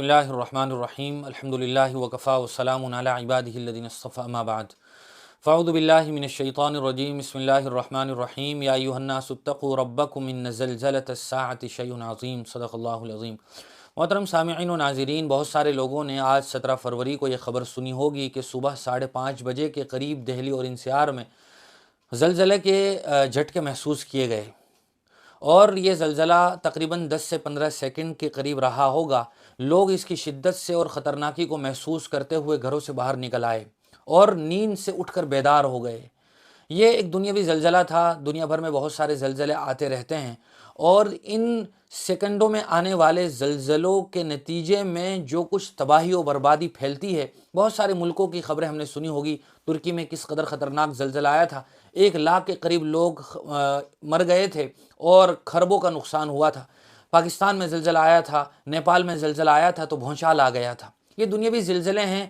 بسم اللہ الرحمن الرحیم الحمدللہ وکفا والسلام علی عبادہ الذین اصطفى اما بعد فاعوذ باللہ من الشیطان الرجیم بسم اللہ الرحمن الرحیم یا ایھا الناس اتقوا ربکم ان زلزلۃ الساعۃ شیء عظیم صدق اللہ العظیم۔ محترم سامعین و ناظرین، بہت سارے لوگوں نے آج 17 فروری کو یہ خبر سنی ہوگی کہ صبح 5:30 بجے کے قریب دہلی اور انسیار میں زلزلے کے جھٹکے محسوس کیے گئے اور یہ زلزلہ تقریباً 10 سے 15 سیکنڈ کے قریب رہا ہوگا۔ لوگ اس کی شدت سے اور خطرناکی کو محسوس کرتے ہوئے گھروں سے باہر نکل آئے اور نیند سے اٹھ کر بیدار ہو گئے۔ یہ ایک دنیاوی زلزلہ تھا۔ دنیا بھر میں بہت سارے زلزلے آتے رہتے ہیں اور ان سیکنڈوں میں آنے والے زلزلوں کے نتیجے میں جو کچھ تباہی و بربادی پھیلتی ہے، بہت سارے ملکوں کی خبریں ہم نے سنی ہوگی۔ ترکی میں کس قدر خطرناک زلزلہ آیا تھا، 1 لاکھ کے قریب لوگ مر گئے تھے اور کھربوں کا نقصان ہوا تھا۔ پاکستان میں زلزلہ آیا تھا، نیپال میں زلزلہ آیا تھا تو بھونچال آ گیا تھا۔ یہ دنیاوی زلزلے ہیں،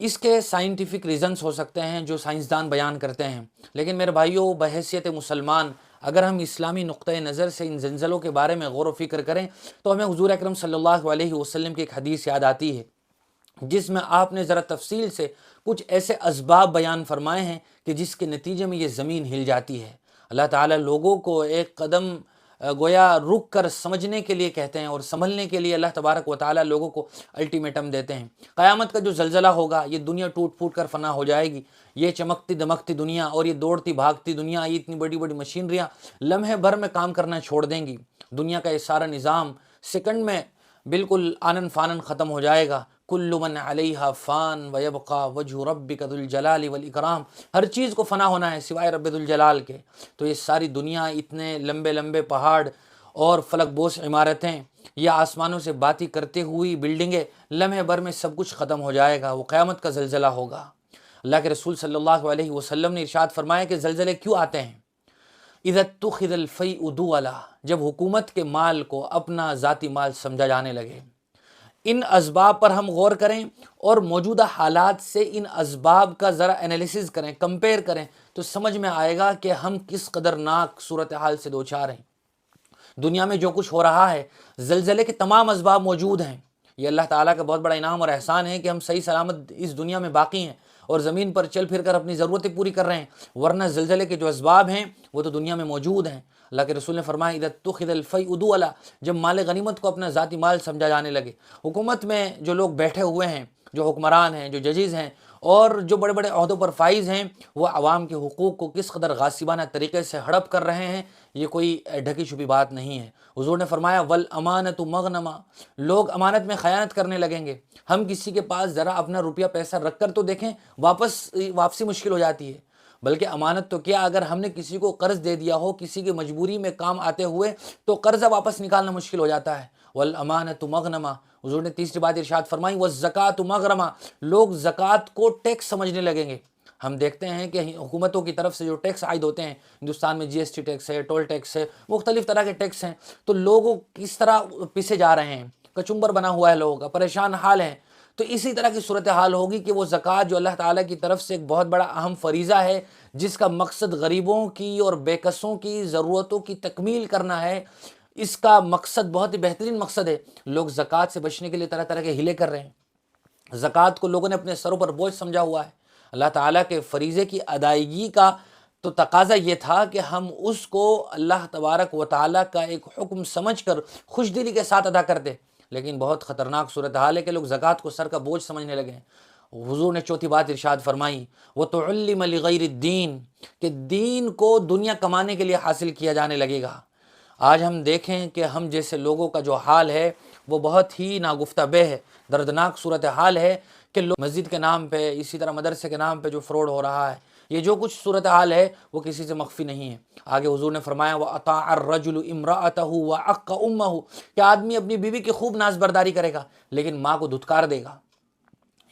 اس کے سائنٹیفک ریزنز ہو سکتے ہیں جو سائنسدان بیان کرتے ہیں، لیکن میرے بھائیوں، بحیثیت مسلمان اگر ہم اسلامی نقطۂ نظر سے ان زلزلوں کے بارے میں غور و فکر کریں تو ہمیں حضور اکرم صلی اللہ علیہ وسلم کی ایک حدیث یاد آتی ہے جس میں آپ نے ذرا تفصیل سے کچھ ایسے اسباب بیان فرمائے ہیں کہ جس کے نتیجے میں یہ زمین ہل جاتی ہے۔ اللہ تعالیٰ لوگوں کو ایک قدم گویا رک کر سمجھنے کے لیے کہتے ہیں اور سنبھلنے کے لیے اللہ تبارک و تعالیٰ لوگوں کو الٹیمیٹم دیتے ہیں۔ قیامت کا جو زلزلہ ہوگا، یہ دنیا ٹوٹ پھوٹ کر فنا ہو جائے گی۔ یہ چمکتی دمکتی دنیا اور یہ دوڑتی بھاگتی دنیا، یہ اتنی بڑی بڑی مشینریاں لمحے بھر میں کام کرنا چھوڑ دیں گی۔ دنیا کا یہ سارا نظام سیکنڈ میں بالکل آنن فانن ختم ہو جائے گا۔ کل من علیہا فان ویبقى وجہ ربک ذو الجلال والاکرام، ہر چیز کو فنا ہونا ہے سوائے رب ذو الجلال کے۔ تو یہ ساری دنیا، اتنے لمبے لمبے پہاڑ اور فلک بوس عمارتیں یا آسمانوں سے باتیں کرتے ہوئی بلڈنگیں، لمحے بھر میں سب کچھ ختم ہو جائے گا۔ وہ قیامت کا زلزلہ ہوگا۔ اللہ کے رسول صلی اللہ علیہ وسلم نے ارشاد فرمایا کہ زلزلے کیوں آتے ہیں؟ اذا اتخذ الفیء دولا، جب حکومت کے مال کو اپنا ذاتی مال سمجھا جانے لگے۔ ان اسباب پر ہم غور کریں اور موجودہ حالات سے ان اسباب کا ذرا انالیسز کریں، کمپیئر کریں، تو سمجھ میں آئے گا کہ ہم کس قدرناک صورتحال سے دوچار ہیں۔ دنیا میں جو کچھ ہو رہا ہے، زلزلے کے تمام اسباب موجود ہیں۔ یہ اللہ تعالیٰ کا بہت بڑا انعام اور احسان ہے کہ ہم صحیح سلامت اس دنیا میں باقی ہیں اور زمین پر چل پھر کر اپنی ضرورتیں پوری کر رہے ہیں، ورنہ زلزلے کے جو اسباب ہیں وہ تو دنیا میں موجود ہیں۔ اللہ کے رسول نے فرمایا اذا اتخذ الفیء دولا، جب مال غنیمت کو اپنا ذاتی مال سمجھا جانے لگے۔ حکومت میں جو لوگ بیٹھے ہوئے ہیں، جو حکمران ہیں، جو ججز ہیں اور جو بڑے بڑے عہدوں پر فائز ہیں، وہ عوام کے حقوق کو کس قدر غاصبانہ طریقے سے ہڑپ کر رہے ہیں، یہ کوئی ڈھکی چھپی بات نہیں ہے۔ حضور نے فرمایا والامانۃ مغنمہ، لوگ امانت میں خیانت کرنے لگیں گے۔ ہم کسی کے پاس ذرا اپنا روپیہ پیسہ رکھ کر تو دیکھیں، واپسی مشکل ہو جاتی ہے۔ بلکہ امانت تو کیا، اگر ہم نے کسی کو قرض دے دیا ہو کسی کی مجبوری میں کام آتے ہوئے، تو قرضہ واپس نکالنا مشکل ہو جاتا ہے۔ والامانۃ مغنمہ، حضور نے تیسری بات ارشاد فرمائی والزکوٰۃ مغرمہ، لوگ زکوٰۃ کو ٹیکس سمجھنے لگیں گے۔ ہم دیکھتے ہیں کہ حکومتوں کی طرف سے جو ٹیکس عائد ہوتے ہیں، ہندوستان میں GST ٹیکس ہے، ٹول ٹیکس ہے، مختلف طرح کے ٹیکس ہیں، تو لوگوں کس طرح پیسے جا رہے ہیں، کچمبر بنا ہوا ہے لوگوں کا، پریشان حال ہے۔ تو اسی طرح کی صورتحال ہوگی کہ وہ زکوٰۃ جو اللہ تعالیٰ کی طرف سے ایک بہت بڑا اہم فریضہ ہے، جس کا مقصد غریبوں کی اور بے کسوں کی ضرورتوں کی تکمیل کرنا ہے، اس کا مقصد بہت ہی بہترین مقصد ہے۔ لوگ زکوٰۃ سے بچنے کے لیے طرح طرح کے ہیلے کر رہے ہیں۔ زکوٰۃ کو لوگوں نے اپنے سروں پر بوجھ سمجھا ہوا ہے۔ اللہ تعالیٰ کے فریضے کی ادائیگی کا تو تقاضا یہ تھا کہ ہم اس کو اللہ تبارک و تعالیٰ کا ایک حکم سمجھ کر خوش دلی کے ساتھ ادا کرتے، لیکن بہت خطرناک صورتحال ہے کہ لوگ زکوٰۃ کو سر کا بوجھ سمجھنے لگے ہیں۔ حضور نے چوتھی بات ارشاد فرمائی وَتُعَلِّمَ لِغَيْرِ الدِّينِ، کہ دین کو دنیا کمانے کے لیے حاصل کیا جانے لگے گا۔ آج ہم دیکھیں کہ ہم جیسے لوگوں کا جو حال ہے وہ بہت ہی ناگفتہ بہ ہے، دردناک صورتحال ہے کہ لوگ مسجد کے نام پہ، اسی طرح مدرسے کے نام پہ جو فراڈ ہو رہا ہے، یہ جو کچھ صورتحال ہے وہ کسی سے مخفی نہیں ہے۔ آگے حضور نے فرمایا وَأَطَاعَ الرَّجُلُ امرأته وَعَقَّ أُمَّهُ، کہ آدمی اپنی بیوی کی خوب ناز برداری کرے گا لیکن ماں کو دھتکار دے گا۔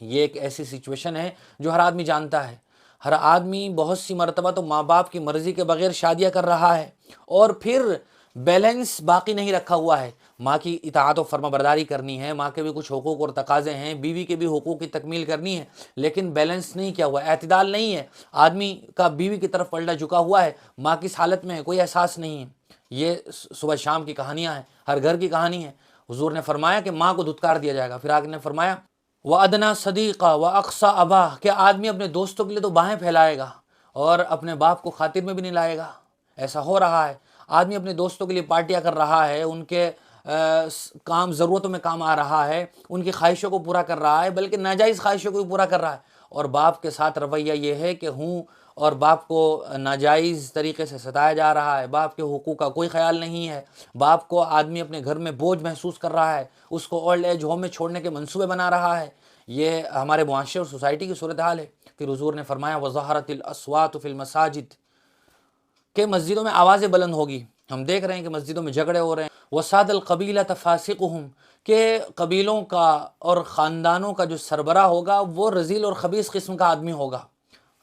یہ ایک ایسی سچویشن ہے جو ہر آدمی جانتا ہے۔ ہر آدمی بہت سی مرتبہ تو ماں باپ کی مرضی کے بغیر شادیاں کر رہا ہے اور پھر بیلنس باقی نہیں رکھا ہوا ہے۔ ماں کی اطاعت و فرما برداری کرنی ہے، ماں کے بھی کچھ حقوق اور تقاضے ہیں، بیوی کے بھی حقوق کی تکمیل کرنی ہے، لیکن بیلنس نہیں کیا ہوا، اعتدال نہیں ہے۔ آدمی کا بیوی کی طرف پلڑا جھکا ہوا ہے، ماں کس حالت میں ہے کوئی احساس نہیں ہے۔ یہ صبح شام کی کہانیاں ہیں، ہر گھر کی کہانی ہے۔ حضور نے فرمایا کہ ماں کو دھتکار دیا جائے گا۔ پھر آگے نے فرمایا وَأَدْنَا صَدِيقًا وَأَقْصَى أَبَاهُ، کہ آدمی اپنے دوستوں کے لیے تو باہیں پھیلائے گا اور اپنے باپ کو خاطر میں بھی نہیں لائے گا۔ ایسا ہو رہا ہے، آدمی اپنے دوستوں کے لیے پارٹیاں کر رہا ہے، ان کے کام ضرورتوں میں کام آ رہا ہے، ان کی خواہشوں کو پورا کر رہا ہے، بلکہ ناجائز خواہشوں کو بھی پورا کر رہا ہے، اور باپ کے ساتھ رویہ یہ ہے کہ اور باپ کو ناجائز طریقے سے ستایا جا رہا ہے، باپ کے حقوق کا کوئی خیال نہیں ہے، باپ کو آدمی اپنے گھر میں بوجھ محسوس کر رہا ہے، اس کو اولڈ ایج ہوم میں چھوڑنے کے منصوبے بنا رہا ہے۔ یہ ہمارے معاشرے اور سوسائٹی کی صورتحال ہے۔ پھر حضور نے فرمایا وَظَهَرَتِ الْأَصْوَاتُ فِي الْمَسَاجِدِ، کہ مسجدوں میں آوازیں بلند ہوگی۔ ہم دیکھ رہے ہیں کہ مسجدوں میں جھگڑے ہو رہے ہیں۔ وَسَادَ الْقَبِيلَةَ فَاسِقُهُمْ، کہ قبیلوں کا اور خاندانوں کا جو سربراہ ہوگا وہ رذیل اور خبیث قسم کا آدمی ہوگا۔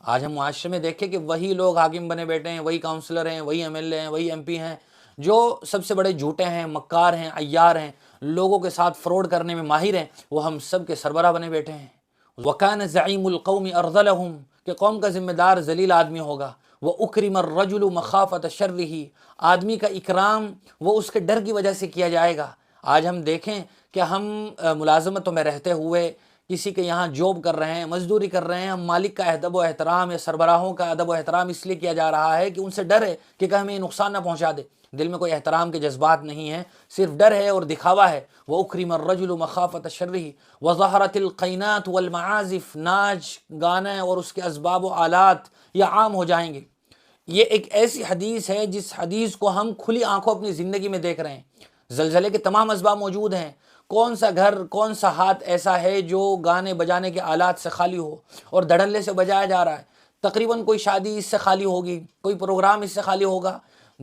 آج ہم معاشرے میں دیکھیں کہ وہی لوگ حاکم بنے بیٹھے ہیں، وہی کاؤنسلر ہیں، وہی ایم ایل اے ہیں، وہی ایم پی ہیں، جو سب سے بڑے جھوٹے ہیں، مکار ہیں، عیار ہیں، لوگوں کے ساتھ فراڈ کرنے میں ماہر ہیں، وہ ہم سب کے سربراہ بنے بیٹھے ہیں۔ وَكَانَ زَعِيمُ الْقَوْمِ أَرْذَلَهُمْ، کہ قوم کا ذمہ دار ذلیل آدمی ہوگا۔ وَأُكْرِمَ الرَّجُلُ مَخَافَةَ شَرِّهِ، آدمی کا اکرام وہ اس کے ڈر کی وجہ سے کیا جائے گا۔ آج ہم دیکھیں کہ ہم ملازمتوں میں رہتے ہوئے کسی کے یہاں جاب کر رہے ہیں، مزدوری کر رہے ہیں، ہم مالک کا ادب و احترام یا سربراہوں کا ادب و احترام اس لیے کیا جا رہا ہے کہ ان سے ڈر ہے کہ ہمیں یہ نقصان نہ پہنچا دے۔ دل میں کوئی احترام کے جذبات نہیں ہیں، صرف ڈر ہے اور دکھاوا ہے۔ وَأُكْرِمَ الرَّجُلُ مَخَافَةَ شَرِّهِ وَظَهَرَتِ الْقَيْنَاتُ وَالْمَعَازِفُ، ناچ گانے اور اس کے اسباب و آلات یہ عام ہو جائیں گے۔ یہ ایک ایسی حدیث ہے جس حدیث کو ہم کھلی آنکھوں اپنی زندگی میں دیکھ رہے ہیں۔ زلزلے کے تمام اسباب موجود ہیں۔ کون سا گھر، کون سا ہاتھ ایسا ہے جو گانے بجانے کے آلات سے خالی ہو اور دھڑلے سے بجایا جا رہا ہے؟ تقریباً کوئی شادی اس سے خالی ہوگی، کوئی پروگرام اس سے خالی ہوگا۔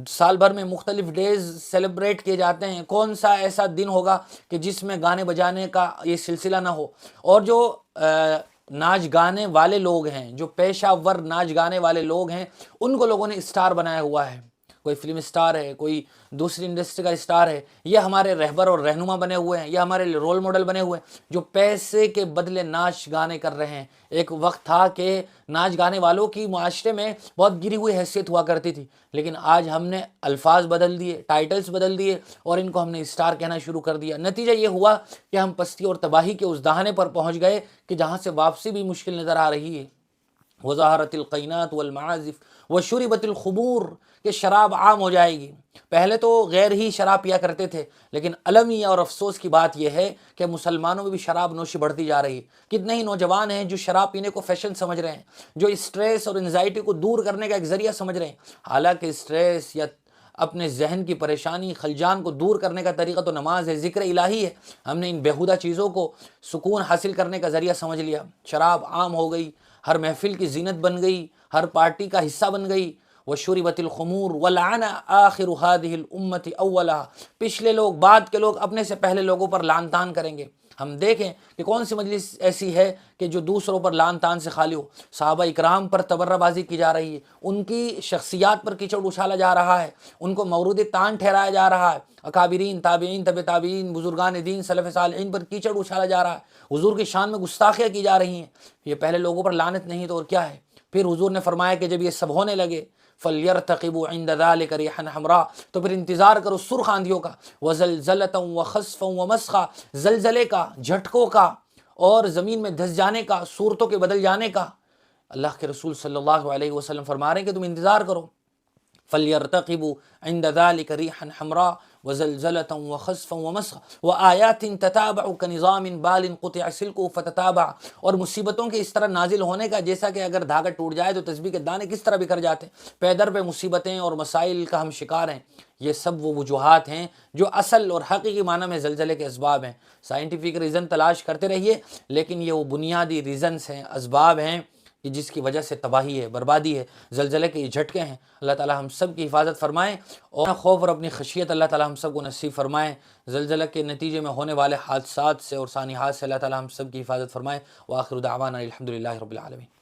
سال بھر میں مختلف ڈیز سیلیبریٹ کیے جاتے ہیں، کون سا ایسا دن ہوگا کہ جس میں گانے بجانے کا یہ سلسلہ نہ ہو؟ اور جو ناچ گانے والے لوگ ہیں، جو پیشہ ور ناچ گانے والے لوگ ہیں، ان کو لوگوں نے اسٹار بنایا ہوا ہے۔ کوئی فلم اسٹار ہے، کوئی دوسری انڈسٹری کا اسٹار ہے، یہ ہمارے رہبر اور رہنما بنے ہوئے ہیں، یہ ہمارے رول ماڈل بنے ہوئے ہیں، جو پیسے کے بدلے ناچ گانے کر رہے ہیں۔ ایک وقت تھا کہ ناچ گانے والوں کی معاشرے میں بہت گری ہوئی حیثیت ہوا کرتی تھی، لیکن آج ہم نے الفاظ بدل دیے، ٹائٹلز بدل دیے اور ان کو ہم نے اسٹار کہنا شروع کر دیا۔ نتیجہ یہ ہوا کہ ہم پستی اور تباہی کے اس دہانے پر پہنچ گئے کہ جہاں سے واپسی بھی مشکل نظر آ رہی ہے۔ وَظَهَرَتِ الْقَيْنَاتُ وَالْمَعَازِفُ وَشُرِبَتِ الْخُمُورُ، کہ شراب عام ہو جائے گی۔ پہلے تو غیر ہی شراب پیا کرتے تھے، لیکن المی اور افسوس کی بات یہ ہے کہ مسلمانوں میں بھی شراب نوشی بڑھتی جا رہی ہے۔ کتنے ہی نوجوان ہیں جو شراب پینے کو فیشن سمجھ رہے ہیں، جو اسٹریس اور انزائٹی کو دور کرنے کا ایک ذریعہ سمجھ رہے ہیں، حالانکہ اسٹریس یا اپنے ذہن کی پریشانی خلجان کو دور کرنے کا طریقہ تو نماز ہے، ذکر الہی ہے۔ ہم نے ان بیہودہ چیزوں کو سکون حاصل کرنے کا ذریعہ سمجھ لیا۔ شراب عام ہو گئی، ہر محفل کی زینت بن گئی، ہر پارٹی کا حصہ بن گئی۔ وَشُرِبَتِ الْخُمُورُ وَلَعَنَ آخِرُ هَذِهِ الْأُمَّةِ أَوَّلَهَا، پچھلے لوگ، بعد کے لوگ اپنے سے پہلے لوگوں پر لعن طعن کریں گے۔ ہم دیکھیں کہ کون سی مجلس ایسی ہے کہ جو دوسروں پر لعن طعن سے خالی ہو۔ صحابہ اکرام پر تبرہ بازی کی جا رہی ہے، ان کی شخصیات پر کیچڑ اچھالا جا رہا ہے، ان کو مورود طعن ٹھہرایا جا رہا ہے۔ اکابرین، تابعین، تبع تابعین، بزرگان دین، سلف صالحین پر کیچڑ اچھالا جا رہا ہے، حضور کی شان میں گستاخیاں کی جا رہی ہیں۔ یہ پہلے لوگوں پر لعنت نہیں تو اور کیا ہے؟ پھر حضور نے فرمایا کہ جب یہ سب ہونے لگے فَلْيَرْتَقِبُوا عِنْدَ ذَلِكَ رِيحًا حَمْرَاءَ، تو پھر انتظار کرو سرخ آندھیوں کا، وَزَلْزَلَةً وَخَسْفًا وَمَسْخًا، زلزلے کا، جھٹکوں کا اور زمین میں دھس جانے کا، صورتوں کے بدل جانے کا۔ اللہ کے رسول صلی اللہ علیہ وسلم فرما رہے ہیں کہ تم انتظار کرو۔ فَلْيَرْتَقِبُوا عِنْدَ ذَلِكَ رِيحًا حَمْرَاءَ وَزَلْزَلَةً وَخَسْفًا وَمَسْخًا وَآيَاتٍ تَتَابَعُ كَنِظَامٍ بَالٍ قُطِعَ سِلْكُهُ فَتَتَابَعَ، اور مصیبتوں کے اس طرح نازل ہونے کا جیسا کہ اگر دھاگا ٹوٹ جائے تو تسبیح کے دانے کس طرح بکھر جاتے ہیں۔ پیدر پہ مصیبتیں اور مسائل کا ہم شکار ہیں۔ یہ سب وہ وجوہات ہیں جو اصل اور حقیقی معنی میں زلزلے کے اسباب ہیں۔ سائنٹیفک ریزن تلاش کرتے رہیے، لیکن یہ وہ بنیادی ریزنز ہیں، اسباب ہیں کہ جس کی وجہ سے تباہی ہے، بربادی ہے، زلزلے کے یہ جھٹکے ہیں۔ اللہ تعالی ہم سب کی حفاظت فرمائیں، اور خوف اور اپنی خشیت اللہ تعالی ہم سب کو نصیب فرمائیں۔ زلزلہ کے نتیجے میں ہونے والے حادثات سے اور سانحات سے اللہ تعالی ہم سب کی حفاظت فرمائیں۔ وآخر دعوانا الحمدللہ رب العالمین۔